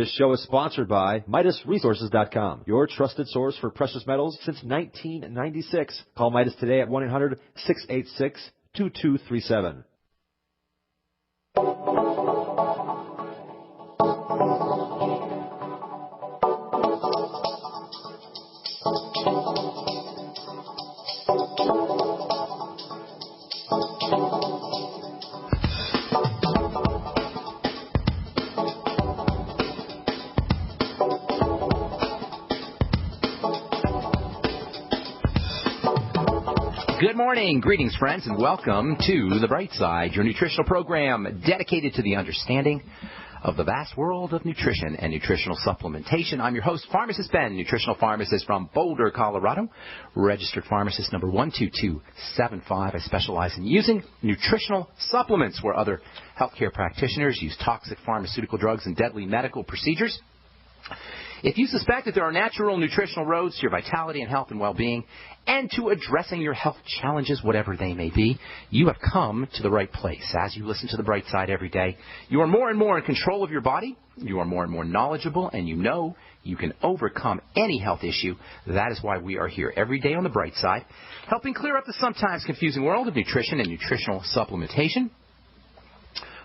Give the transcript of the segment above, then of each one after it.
This show is sponsored by MidasResources.com, your trusted source for precious metals since 1996. Call Midas today at 1-800-686-2237. Good morning, greetings, friends, and welcome to The Bright Side, your nutritional program dedicated to the understanding of the vast world of nutrition and nutritional supplementation. I'm your host, Pharmacist Ben, nutritional pharmacist from Boulder, Colorado, registered pharmacist number 12275. I specialize in using nutritional supplements where other healthcare practitioners use toxic pharmaceutical drugs and deadly medical procedures. If you suspect that there are natural nutritional roads to your vitality and health and well-being and to addressing your health challenges, whatever they may be, you have come to the right place. As you listen to The Bright Side every day, you are more and more in control of your body, you are more and more knowledgeable, and you know you can overcome any health issue. That is why we are here every day on The Bright Side, helping clear up the sometimes confusing world of nutrition and nutritional supplementation.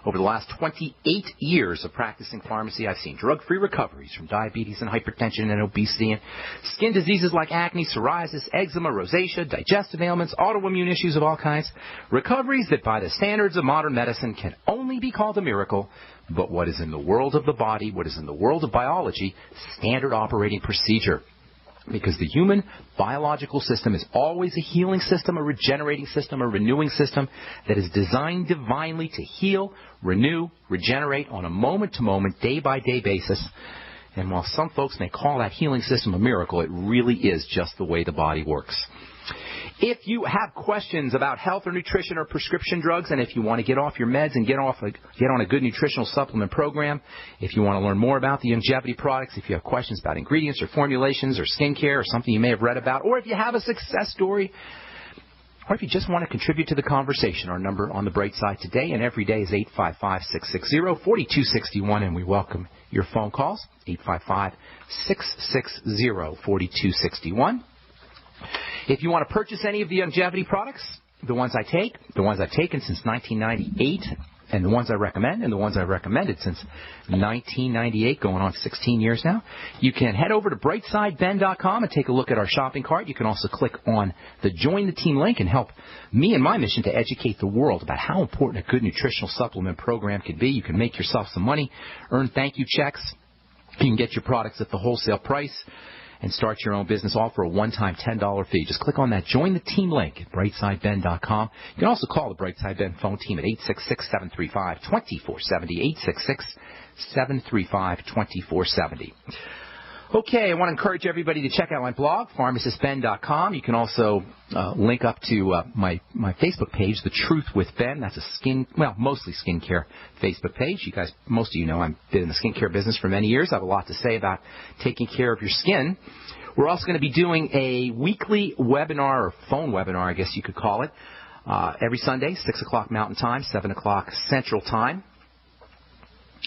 Over the last 28 years of practicing pharmacy, I've seen drug-free recoveries from diabetes and hypertension and obesity and skin diseases like acne, psoriasis, eczema, rosacea, digestive ailments, autoimmune issues of all kinds. Recoveries that by the standards of modern medicine can only be called a miracle, but what is in the world of the body, what is in the world of biology, standard operating procedure. Because the human biological system is always a healing system, a regenerating system, a renewing system that is designed divinely to heal, renew, regenerate on a moment-to-moment, day-by-day basis. And while some folks may call that healing system a miracle, it really is just the way the body works. If you have questions about health or nutrition or prescription drugs, and if you want to get off your meds and get on a good nutritional supplement program, if you want to learn more about the longevity products, if you have questions about ingredients or formulations or skincare or something you may have read about, or if you have a success story, or if you just want to contribute to the conversation, our number on The Bright Side today and every day is 855-660-4261, and we welcome your phone calls, 855-660-4261. If you want to purchase any of the longevity products, the ones I take, the ones I've taken since 1998, and the ones I recommend, and the ones I've recommended since 1998, going on 16 years now, you can head over to brightsideben.com and take a look at our shopping cart. You can also click on the Join the Team link and help me and my mission to educate the world about how important a good nutritional supplement program can be. You can make yourself some money, earn thank you checks. You can get your products at the wholesale price and start your own business, all for a one-time $10 fee. Just click on that Join the Team link at brightsideben.com. You can also call the Brightside Ben phone team at 866-735-2470, 866-735-2470. Okay, I want to encourage everybody to check out my blog, pharmacistben.com. You can also link up to my Facebook page, The Truth with Ben. That's a mostly skincare Facebook page. You guys, most of you know I've been in the skincare business for many years. I have a lot to say about taking care of your skin. We're also going to be doing a weekly webinar, or phone webinar, I guess you could call it, every Sunday, 6 o'clock Mountain Time, 7 o'clock Central Time,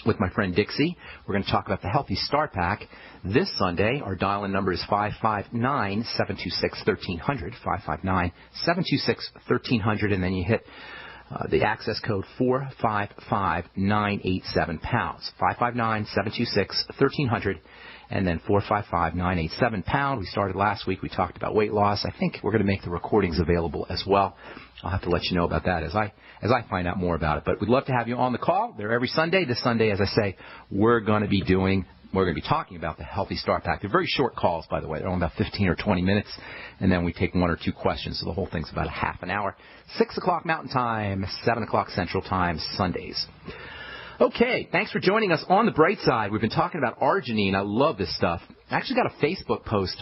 with my friend Dixie. We're going to talk about the Healthy Start Pack. This Sunday, our dial-in number is 559-726-1300, 559-726-1300, and then you hit the access code 455987-pounds, 559-726-1300, and then 455-987-pound. We started last week. We talked about weight loss. I think we're going to make the recordings available as well. I'll have to let you know about that as I find out more about it. But we'd love to have you on the call. They're every Sunday. This Sunday, as I say, we're going to be talking about the Healthy Start Pack. They're very short calls, by the way. They're only about 15 or 20 minutes, and then we take 1 or 2 questions. So the whole thing's about a half an hour. 6 o'clock Mountain Time, 7 o'clock Central Time, Sundays. Okay, thanks for joining us on The Bright Side. We've been talking about arginine. I love this stuff. I actually got a Facebook post,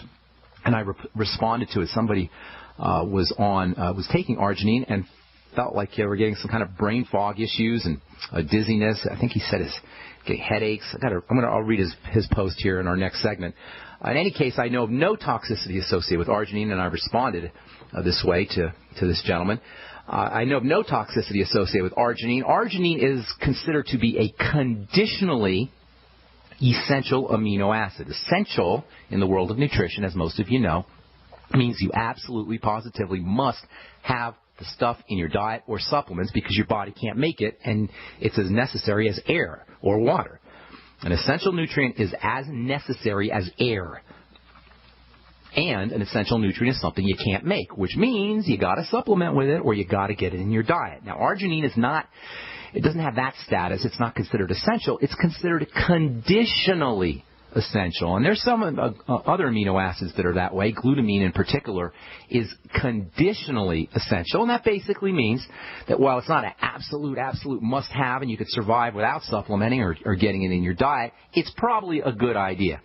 and I responded to it. Somebody was taking arginine and felt like they were getting some kind of brain fog issues and dizziness. I think he said he's getting headaches. I'll read his post here in our next segment. In any case, I know of no toxicity associated with arginine, and I responded this way to this gentleman. I know of no toxicity associated with arginine. Arginine is considered to be a conditionally essential amino acid. Essential in the world of nutrition, as most of you know, means you absolutely, positively must have the stuff in your diet or supplements because your body can't make it, and it's as necessary as air or water. An essential nutrient is as necessary as air. And an essential nutrient is something you can't make, which means you got to supplement with it or you got to get it in your diet. Now, arginine is not, it doesn't have that status. It's not considered essential. It's considered conditionally essential. And there's some other amino acids that are that way. Glutamine in particular is conditionally essential. And that basically means that while it's not an absolute must-have and you could survive without supplementing or getting it in your diet, it's probably a good idea.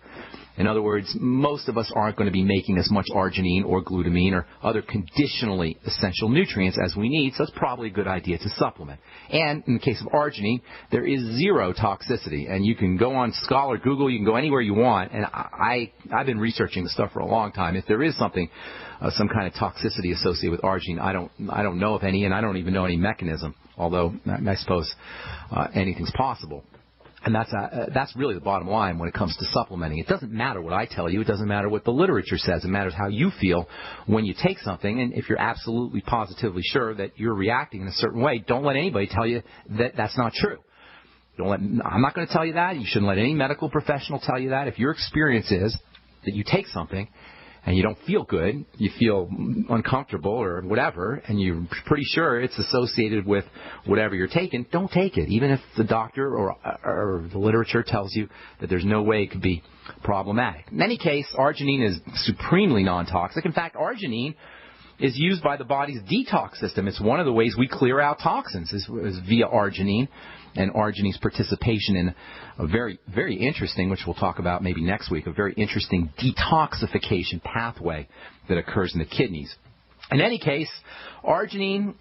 In other words, most of us aren't going to be making as much arginine or glutamine or other conditionally essential nutrients as we need, so it's probably a good idea to supplement. And in the case of arginine, there is zero toxicity. And you can go on Scholar, Google, you can go anywhere you want. And I've been researching this stuff for a long time. If there is something, some kind of toxicity associated with arginine, I don't know of any, and I don't even know any mechanism, although I suppose anything's possible. And that's really the bottom line when it comes to supplementing. It doesn't matter what I tell you. It doesn't matter what the literature says. It matters how you feel when you take something. And if you're absolutely positively sure that you're reacting in a certain way, don't let anybody tell you that that's not true. I'm not going to tell you that. You shouldn't let any medical professional tell you that. If your experience is that you take something and you don't feel good, you feel uncomfortable or whatever, and you're pretty sure it's associated with whatever you're taking, don't take it, even if the doctor or the literature tells you that there's no way it could be problematic. In any case, arginine is supremely non-toxic. In fact, arginine is used by the body's detox system. It's one of the ways we clear out toxins is via arginine, and arginine's participation in a very, very interesting, which we'll talk about maybe next week, a very interesting detoxification pathway that occurs in the kidneys. In any case, arginine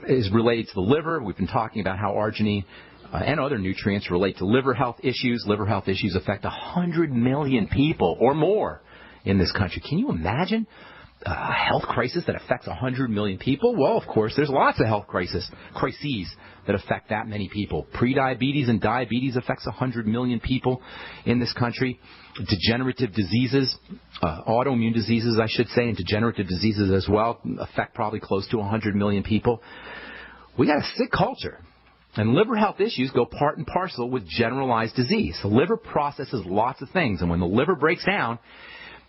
is related to the liver. We've been talking about how arginine and other nutrients relate to liver health issues. Liver health issues affect 100 million people or more in this country. Can you imagine a health crisis that affects 100 million people? Well, of course, there's lots of health crises that affect that many people. Prediabetes and diabetes affects 100 million people in this country. Degenerative diseases, autoimmune diseases, I should say, and degenerative diseases as well affect probably close to 100 million people. We got a sick culture. And liver health issues go part and parcel with generalized disease. The liver processes lots of things, and when the liver breaks down,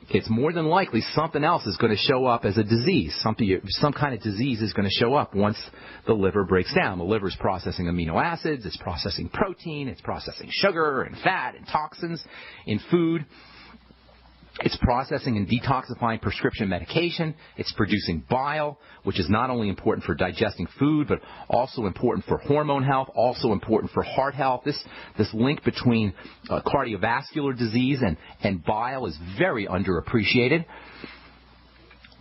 it's more than likely something else is going to show up as a disease. Some kind of disease is going to show up once the liver breaks down. The liver is processing amino acids, it's processing protein, it's processing sugar and fat and toxins in food. It's processing and detoxifying prescription medication. It's producing bile, which is not only important for digesting food, but also important for hormone health, also important for heart health. This link between cardiovascular disease and bile is very underappreciated.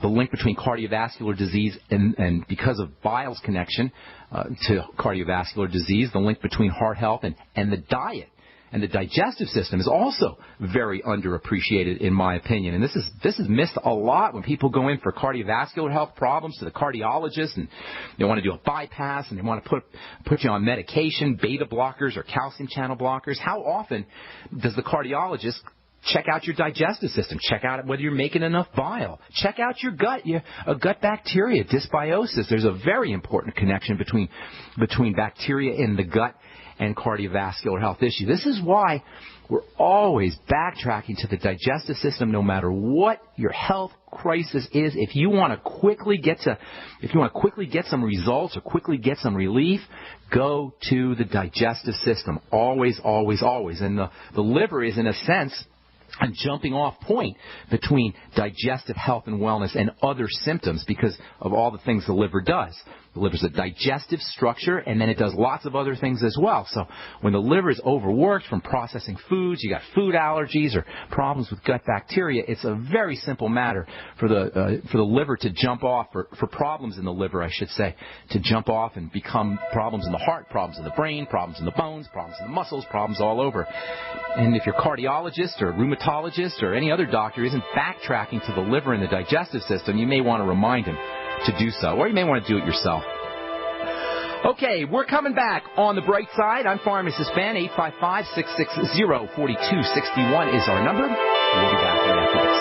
The link between cardiovascular disease and because of bile's connection to cardiovascular disease, the link between heart health and the diet and the digestive system is also very underappreciated, in my opinion. And this is missed a lot when people go in for cardiovascular health problems to the cardiologist, and they want to do a bypass, and they want to put you on medication, beta blockers or calcium channel blockers. How often does the cardiologist check out your digestive system? Check out whether you're making enough bile. Check out your gut, gut bacteria, dysbiosis. There's a very important connection between bacteria in the gut and cardiovascular health issues. This is why we're always backtracking to the digestive system, no matter what your health crisis is. If you want to quickly get some results or quickly get some relief, go to the digestive system. Always, always, always. And the liver is, in a sense, a jumping off point between digestive health and wellness and other symptoms because of all the things the liver does. The liver's a digestive structure, and then it does lots of other things as well. So when the liver is overworked from processing foods, you got food allergies or problems with gut bacteria, it's a very simple matter for the liver to jump off, for problems in the liver, I should say, to jump off and become problems in the heart, problems in the brain, problems in the bones, problems in the muscles, problems all over. And if your cardiologist or rheumatologist or any other doctor isn't backtracking to the liver and the digestive system, you may want to remind him to do so, or you may want to do it yourself. Okay, we're coming back on the bright side. I'm Pharmacist Ben. 855-660-4261 is our number. We'll be back right after this.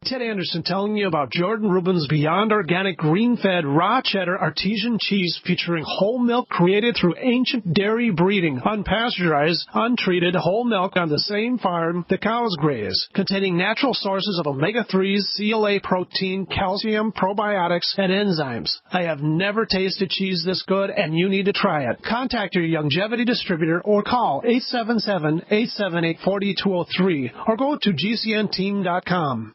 Ted Anderson telling you about Jordan Rubin's Beyond Organic Green-Fed Raw Cheddar Artesian Cheese featuring whole milk created through ancient dairy breeding, unpasteurized, untreated whole milk on the same farm the cows graze, containing natural sources of omega-3s, CLA protein, calcium, probiotics, and enzymes. I have never tasted cheese this good, and you need to try it. Contact your longevity distributor or call 877-878-4203 or go to gcnteam.com.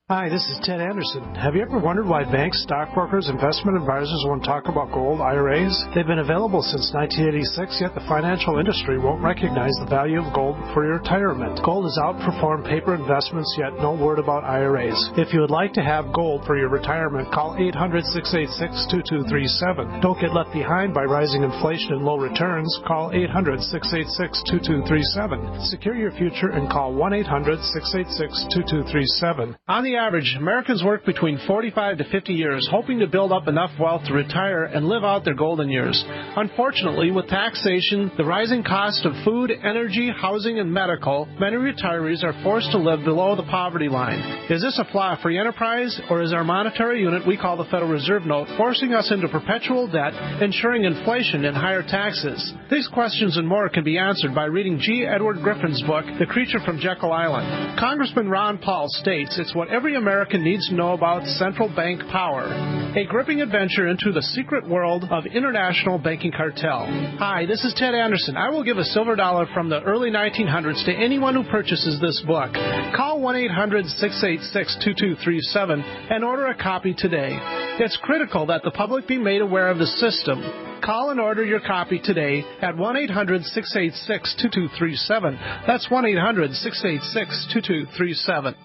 Hi, this is Ted Anderson. Have you ever wondered why banks, stockbrokers, investment advisors won't talk about gold IRAs? They've been available since 1986, yet the financial industry won't recognize the value of gold for your retirement. Gold has outperformed paper investments, yet no word about IRAs. If you would like to have gold for your retirement, call 800-686-2237. Don't get left behind by rising inflation and low returns. Call 800-686-2237. Secure your future and call 1-800-686-2237. On the average, Americans work between 45 to 50 years, hoping to build up enough wealth to retire and live out their golden years. Unfortunately, with taxation, the rising cost of food, energy, housing, and medical, many retirees are forced to live below the poverty line. Is this a flaw free enterprise, or is our monetary unit we call the Federal Reserve Note forcing us into perpetual debt, ensuring inflation and higher taxes? These questions and more can be answered by reading G. Edward Griffin's book, The Creature from Jekyll Island. Congressman Ron Paul states it's what every American needs to know about central bank power. A gripping adventure into the secret world of international banking cartel. Hi, this is Ted Anderson. I will give a silver dollar from the early 1900s to anyone who purchases this book. Call 1-800-686-2237 and order a copy today. It's critical that the public be made aware of the system. Call and order your copy today at 1-800-686-2237. That's 1-800-686-2237.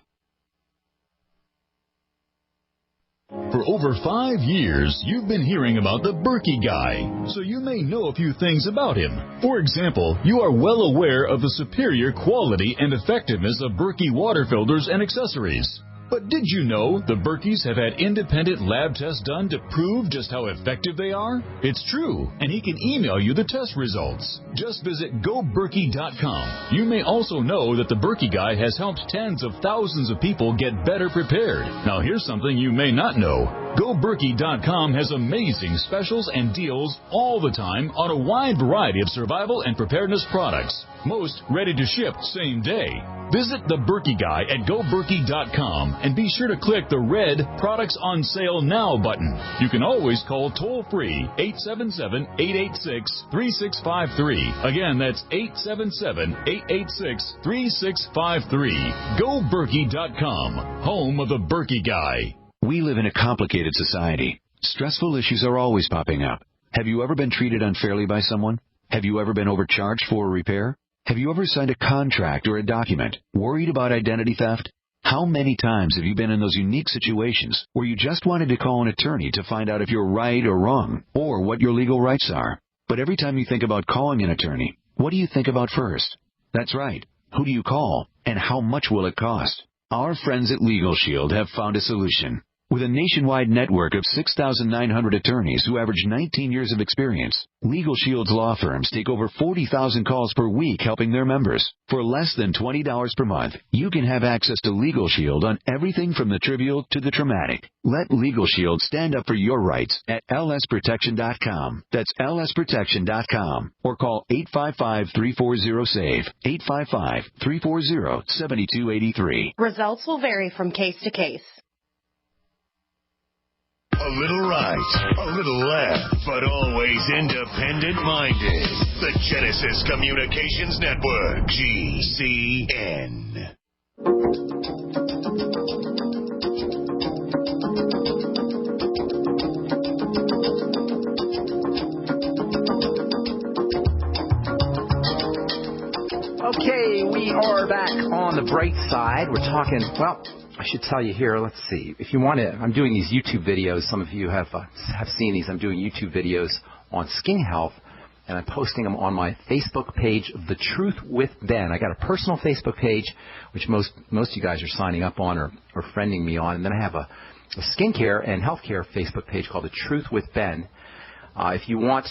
For over 5 years, you've been hearing about the Berkey Guy, so you may know a few things about him. For example, you are well aware of the superior quality and effectiveness of Berkey water filters and accessories. But did you know the Berkeys have had independent lab tests done to prove just how effective they are? It's true, and he can email you the test results. Just visit GoBerkey.com. You may also know that the Berkey Guy has helped tens of thousands of people get better prepared. Now here's something you may not know. GoBerkey.com has amazing specials and deals all the time on a wide variety of survival and preparedness products. Most ready to ship same day. Visit the Berkey Guy at GoBerkey.com and be sure to click the red Products on Sale Now button. You can always call toll-free 877-886-3653. Again, that's 877-886-3653. GoBerkey.com, home of the Berkey Guy. We live in a complicated society. Stressful issues are always popping up. Have you ever been treated unfairly by someone? Have you ever been overcharged for a repair? Have you ever signed a contract or a document worried about identity theft? How many times have you been in those unique situations where you just wanted to call an attorney to find out if you're right or wrong, or what your legal rights are? But every time you think about calling an attorney, what do you think about first? That's right. Who do you call, and how much will it cost? Our friends at Legal Shield have found a solution. With a nationwide network of 6,900 attorneys who average 19 years of experience, Legal Shield's law firms take over 40,000 calls per week helping their members. For less than $20 per month, you can have access to Legal Shield on everything from the trivial to the traumatic. Let Legal Shield stand up for your rights at lsprotection.com. That's lsprotection.com. Or call 855-340-SAVE, 855-340-7283. Results will vary from case to case. A little right, a little left, but always independent-minded. The Genesis Communications Network, GCN. Okay, we are back on the bright side. We're talking, well, I should tell you here, let's see. If you want to, I'm doing these YouTube videos. Some of you have seen these. I'm doing YouTube videos on skin health. and I'm posting them on my Facebook page, The Truth with Ben. I got a personal Facebook page, which most of you guys are signing up on or friending me on, and then I have a skincare and healthcare Facebook page called The Truth with Ben. If you want